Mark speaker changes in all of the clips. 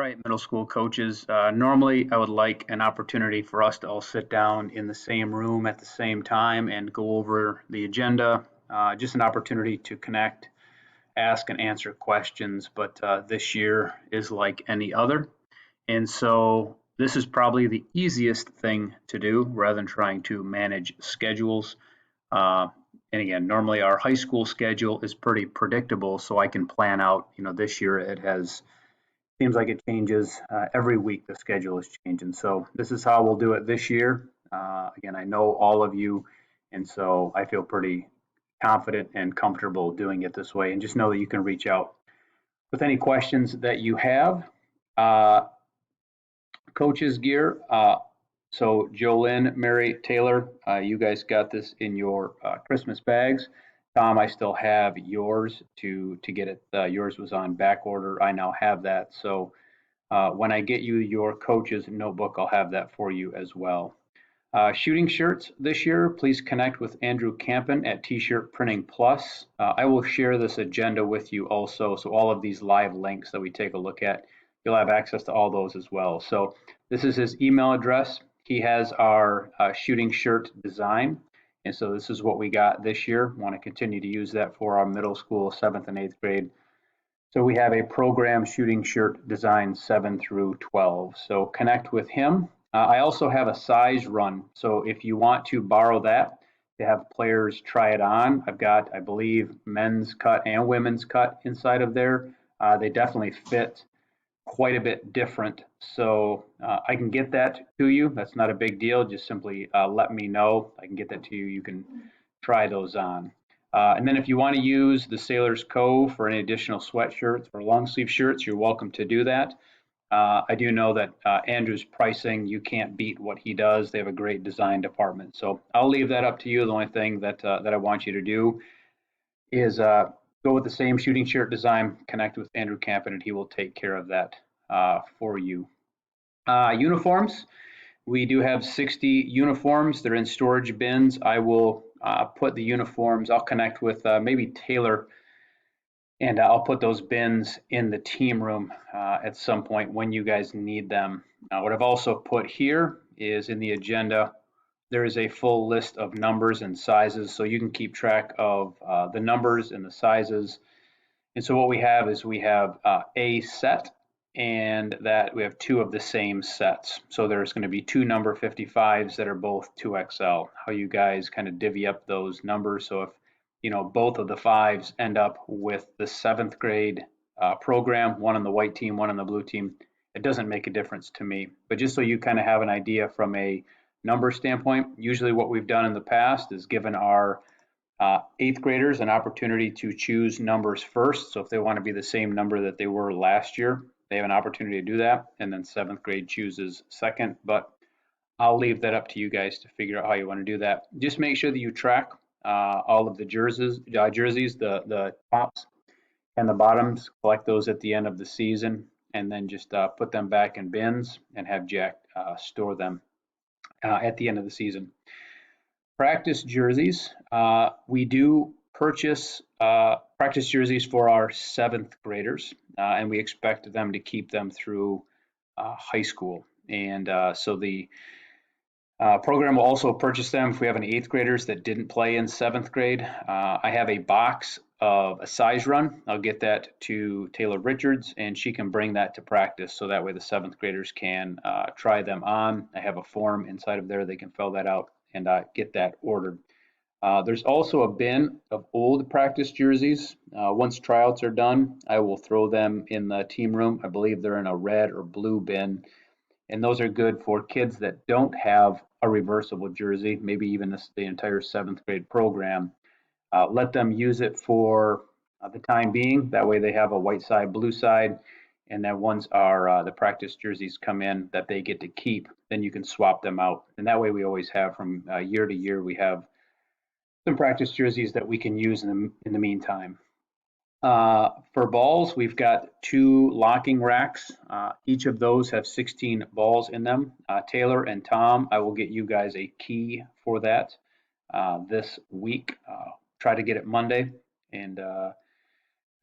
Speaker 1: right, middle school coaches. Normally, I would like an opportunity for us to all sit down in the same room at the same time and go over the agenda. Just an opportunity to connect, ask, and answer questions. But this year is like any other. And so this is probably the easiest thing to do rather than trying to manage schedules. Uh, and again, normally our high school schedule is pretty predictable, so I can plan out. This year it has seems like it changes every week. The schedule is changing, so this is how we'll do it this year. Again, I know all of you, and so I feel pretty confident and comfortable doing it this way. And just know that you can reach out with any questions that you have. Uh, Coaches gear. So Jolynn, Mary, Taylor, you guys got this in your Christmas bags. Tom, I still have yours to get it. Yours was on back order. I now have that. So when I get you your coach's notebook, I'll have that for you as well. Shooting shirts this year, please connect with Andrew Campen at T-Shirt Printing Plus. I will share this agenda with you also, so all of these live links that we take a look at, you'll have access to all those as well. So this is his email address. He has our shooting shirt design, and so this is what we got this year. Want to continue to use that for our middle school, 7th and 8th grade. So we have a program shooting shirt design 7 through 12. So connect with him. I also have a size run. So if you want to borrow that to have players try it on, I've got, I believe, men's cut and women's cut inside of there. They definitely fit quite a bit different. So I can get that to you. That's not a big deal. Just simply let me know. I can get that to you. You can try those on. And then if you want to use the Sailor's Cove for any additional sweatshirts or long sleeve shirts, you're welcome to do that. I do know that Andrew's pricing, you can't beat what he does. They have a great design department. So I'll leave that up to you. The only thing that I want you to do is go with the same shooting shirt design, connect with Andrew Campen, and he will take care of that for you. Uniforms. We do have 60 uniforms. They're in storage bins. I will put the uniforms, I'll connect with maybe Taylor, and I'll put those bins in the team room at some point when you guys need them. What I've also put here is in the agenda, there is a full list of numbers and sizes, so you can keep track of the numbers and the sizes. And so what we have is we have a set, and that we have two of the same sets. So there's going to be two number 55s that are both 2XL. How you guys kind of divvy up those numbers. So if both of the fives end up with the 7th grade program, one on the white team, one on the blue team, it doesn't make a difference to me. But just so you kind of have an idea from a number standpoint, usually what we've done in the past is given our 8th graders an opportunity to choose numbers first. So if they want to be the same number that they were last year, they have an opportunity to do that. And then 7th grade chooses second. But I'll leave that up to you guys to figure out how you want to do that. Just make sure that you track all of the jerseys, the tops and the bottoms, collect those at the end of the season, and then just put them back in bins and have Jack store them at the end of the season. Practice jerseys. We do purchase practice jerseys for our 7th graders, and we expect them to keep them through high school. And so the program will also purchase them if we have any 8th graders that didn't play in 7th grade. I have a box of a size run. I'll get that to Taylor Richards, and she can bring that to practice, so that way the 7th graders can try them on. I have a form inside of there. They can fill that out and get that ordered. There's also a bin of old practice jerseys. Once tryouts are done, I will throw them in the team room. I believe they're in a red or blue bin. And those are good for kids that don't have a reversible jersey, maybe even the entire 7th grade program. Let them use it for the time being. That way they have a white side, blue side. And then once the practice jerseys come in that they get to keep, then you can swap them out. And that way we always have from year to year, we have some practice jerseys that we can use in the meantime. For balls, we've got 2 locking racks. Each of those have 16 balls in them. Taylor and Tom, I will get you guys a key for that this week. Try to get it Monday, and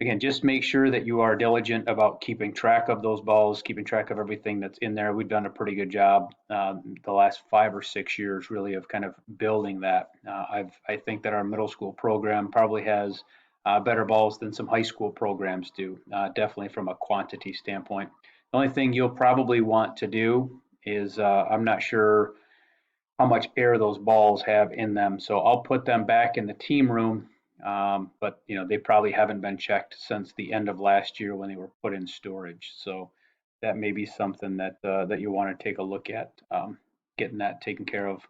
Speaker 1: again, just make sure that you are diligent about keeping track of those balls, keeping track of everything that's in there. We've done a pretty good job the last 5 or 6 years, really, of kind of building that. I think that our middle school program probably has better balls than some high school programs do, definitely from a quantity standpoint. The only thing you'll probably want to do is I'm not sure how much air those balls have in them. So I'll put them back in the team room, but they probably haven't been checked since the end of last year when they were put in storage. So that may be something that you want to take a look at, getting that taken care of.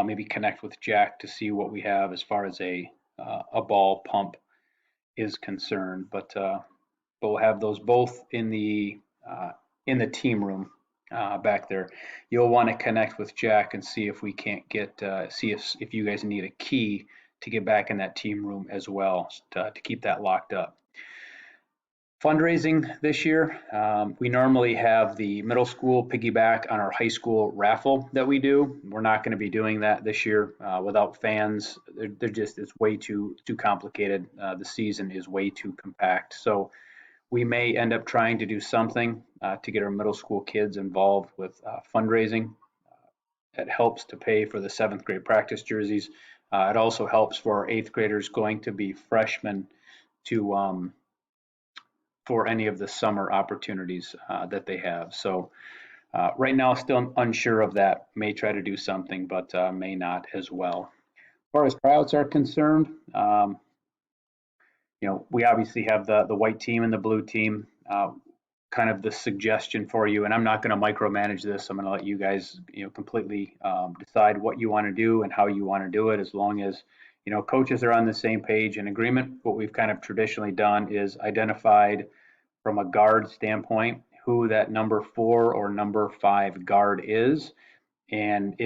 Speaker 1: Maybe connect with Jack to see what we have as far as a ball pump is concerned. But we'll have those both in the team room back there. You'll want to connect with Jack and see if we can't see if you guys need a key to get back in that team room as well to keep that locked up. Fundraising this year, we normally have the middle school piggyback on our high school raffle that we do. We're not going to be doing that this year without fans. It's way too complicated. The season is way too compact. So we may end up trying to do something to get our middle school kids involved with fundraising. It helps to pay for the 7th grade practice jerseys. It also helps for our 8th graders going to be freshmen to for any of the summer opportunities that they have. So right now, still unsure of that. May try to do something, but may not as well. As far as tryouts are concerned, we obviously have the white team and the blue team. Kind of the suggestion for you, and I'm not going to micromanage this. I'm going to let you guys, completely decide what you want to do and how you want to do it, as long as coaches are on the same page and agreement. What we've kind of traditionally done is identified from a guard standpoint who that number 4 or number 5 guard is, and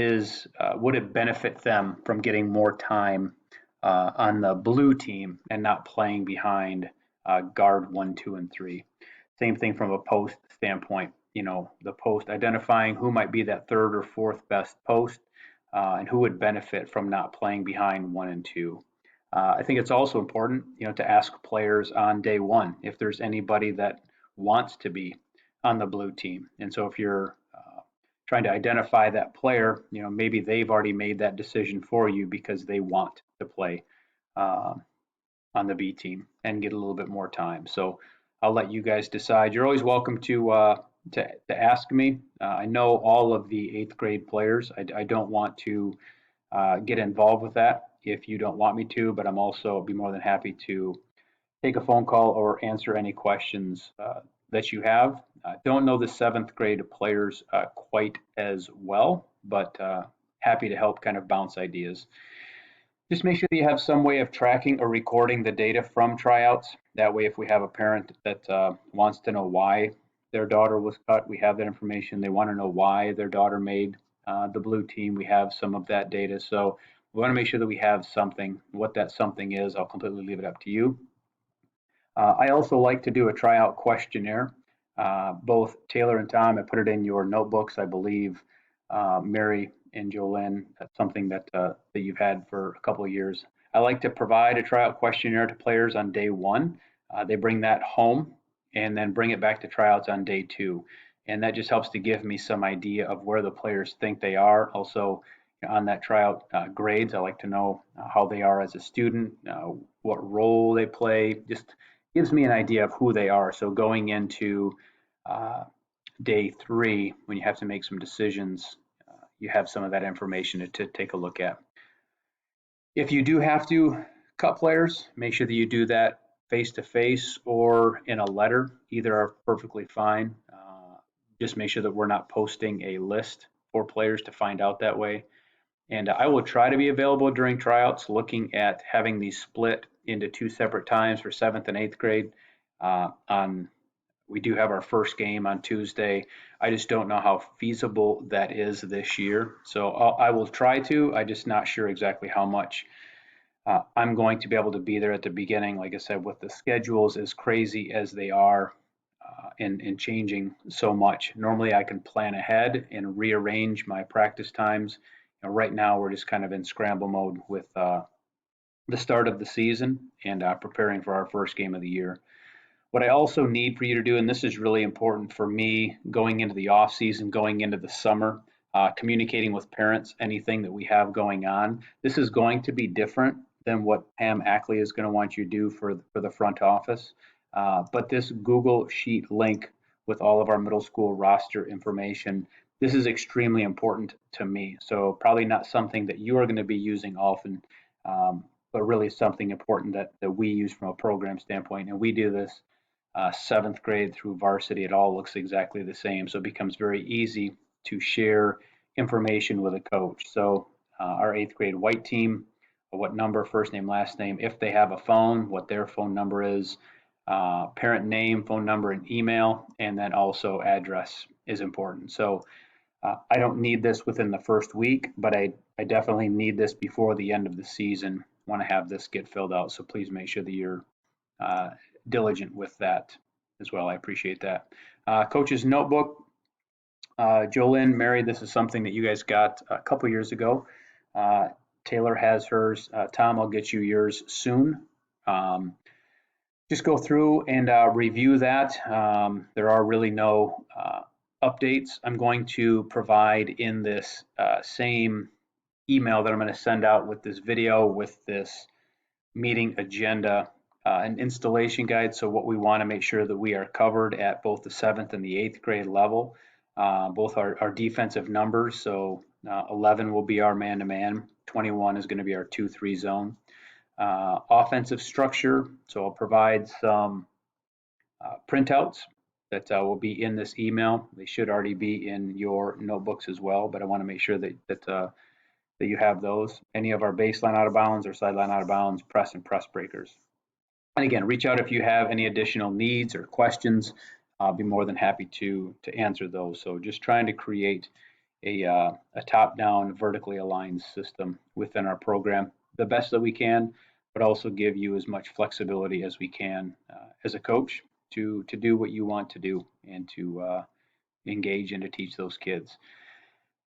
Speaker 1: would it benefit them from getting more time on the blue team and not playing behind guard 1, 2, and 3. Same thing from a post standpoint. The post, identifying who might be that 3rd or 4th best post, and who would benefit from not playing behind 1 and 2. I think it's also important, to ask players on day one if there's anybody that wants to be on the blue team. And so if you're trying to identify that player, maybe they've already made that decision for you because they want to play on the B team and get a little bit more time. So I'll let you guys decide. You're always welcome to ask me. I know all of the 8th grade players. I don't want to get involved with that if you don't want me to, but I'm also be more than happy to take a phone call or answer any questions that you have. Don't know the 7th grade players quite as well, but happy to help kind of bounce ideas. Just make sure that you have some way of tracking or recording the data from tryouts. That way, if we have a parent that wants to know why their daughter was cut, we have that information. They want to know why their daughter made the blue team, we have some of that data. So we want to make sure that we have something. What that something is, I'll completely leave it up to you. I also like to do a tryout questionnaire. Both Taylor and Tom, I put it in your notebooks, I believe. Mary and Jolene, that's something that you've had for a couple of years. I like to provide a tryout questionnaire to players on day one. They bring that home and then bring it back to tryouts on day 2. And that just helps to give me some idea of where the players think they are. Also, on that tryout grades, I like to know how they are as a student, what role they play. Just gives me an idea of who they are. So going into day 3, when you have to make some decisions, you have some of that information to take a look at. If you do have to cut players, make sure that you do that face to face or in a letter. Either are perfectly fine. Just make sure that we're not posting a list for players to find out that way. And I will try to be available during tryouts, looking at having these split into 2 separate times for 7th and 8th grade. We do have our first game on Tuesday. I just don't know how feasible that is this year. So I will try to. I'm just not sure exactly how much I'm going to be able to be there at the beginning. Like I said, with the schedules as crazy as they are and changing so much. Normally I can plan ahead and rearrange my practice times. Right now we're just kind of in scramble mode with the start of the season and preparing for our first game of the year. What I also need for you to do, and this is really important for me going into the off season, going into the summer, communicating with parents, anything that we have going on. This is going to be different than what Pam Ackley is going to want you to do for the front office. But this Google Sheet link with all of our middle school roster information, this is extremely important to me. So probably not something that you are going to be using often, but really something important that we use from a program standpoint. And we do this seventh grade through varsity. It all looks exactly the same. So it becomes very easy to share information with a coach. So our eighth grade white team, what number, first name, last name, if they have a phone, what their phone number is, parent name, phone number, and email, and then also address is important. So I don't need this within the first week, but I definitely need this before the end of the season. Want to have this get filled out. So please make sure that you're uh, diligent with that as well. I appreciate that. Coach's notebook, Jolynn, Mary, this is something that you guys got a couple years ago. Taylor has hers. Tom, I'll get you yours soon. Just go through and review that. There are really no updates. I'm going to provide in this same email that I'm going to send out with this video, with this meeting agenda, an installation guide. So what we want to make sure that we are covered at both the seventh and the eighth grade level, both our defensive numbers. So 11 will be our man-to-man, 21 is going to be our 2-3 zone. Offensive structure, so I'll provide some printouts that will be in this email. They should already be in your notebooks as well, but I want to make sure that you have those. Any of our baseline out of bounds or sideline out of bounds, press and press breakers. And again, reach out if you have any additional needs or questions. I'll be more than happy to answer those. So just trying to create a top-down, vertically aligned system within our program, the best that we can, but also give you as much flexibility as we can as a coach to do what you want to do and to engage and to teach those kids.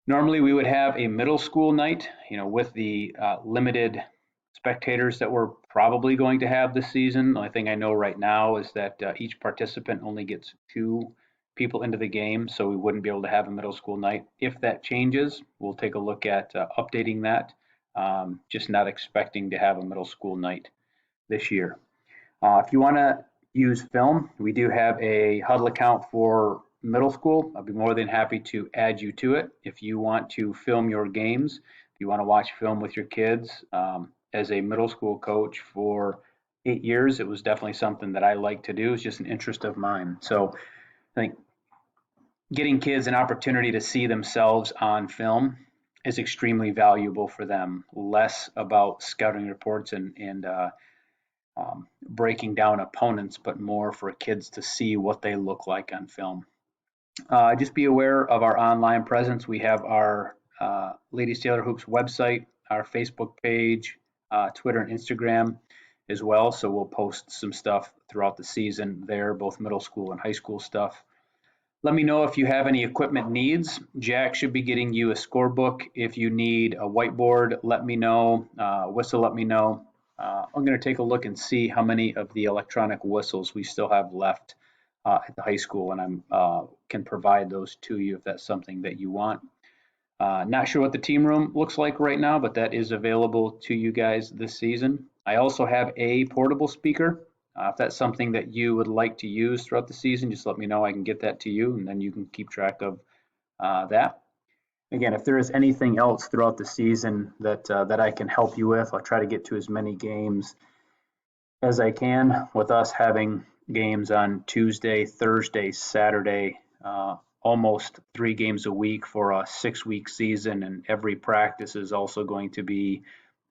Speaker 1: Normally, we would have a middle school night, with the limited spectators that we're probably going to have this season. The only thing I know right now is that each participant only gets 2 people into the game, so we wouldn't be able to have a middle school night. If that changes, we'll take a look at updating that. Just not expecting to have a middle school night this year. If you want to use film, we do have a huddle account for middle school. I'll be more than happy to add you to it. If you want to film your games, if you want to watch film with your kids, as a middle school coach for 8 years, it was definitely something that I like to do. It's just an interest of mine. So I think getting kids an opportunity to see themselves on film is extremely valuable for them. Less about scouting reports and breaking down opponents, but more for kids to see what they look like on film. Just be aware of our online presence. We have our Ladies Taylor Hoops website, our Facebook page, Twitter and Instagram as well. So we'll post some stuff throughout the season there, both middle school and high school stuff. Let me know if you have any equipment needs. Jack should be getting you a scorebook. If you need a whiteboard, let me know. Whistle, let me know. I'm going to take a look and see how many of the electronic whistles we still have left at the high school, and I can provide those to you if that's something that you want. Not sure what the team room looks like right now, but that is available to you guys this season. I also have a portable speaker. If that's something that you would like to use throughout the season, just let me know. I can get that to you, and then you can keep track of that. Again, if there is anything else throughout the season that I can help you with, I'll try to get to as many games as I can. With us having games on Tuesday, Thursday, Saturday, almost 3 games a week for a 6-week season, and every practice is also going to be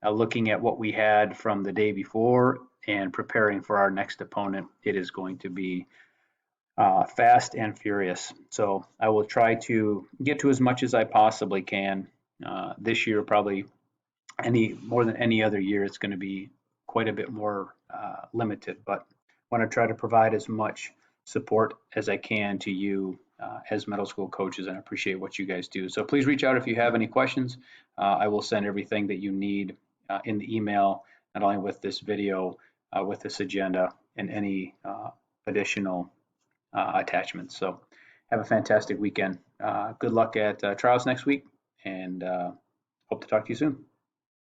Speaker 1: looking at what we had from the day before and preparing for our next opponent. It is going to be fast and furious. So I will try to get to as much as I possibly can. This year, probably more than any other year, it's going to be quite a bit more limited, but I want to try to provide as much support as I can to you as middle school coaches, and I appreciate what you guys do. So please reach out if you have any questions. I will send everything that you need in the email not only with this video, with this agenda, and any additional attachments. So have a fantastic weekend. Good luck at trials next week, and hope to talk to you soon.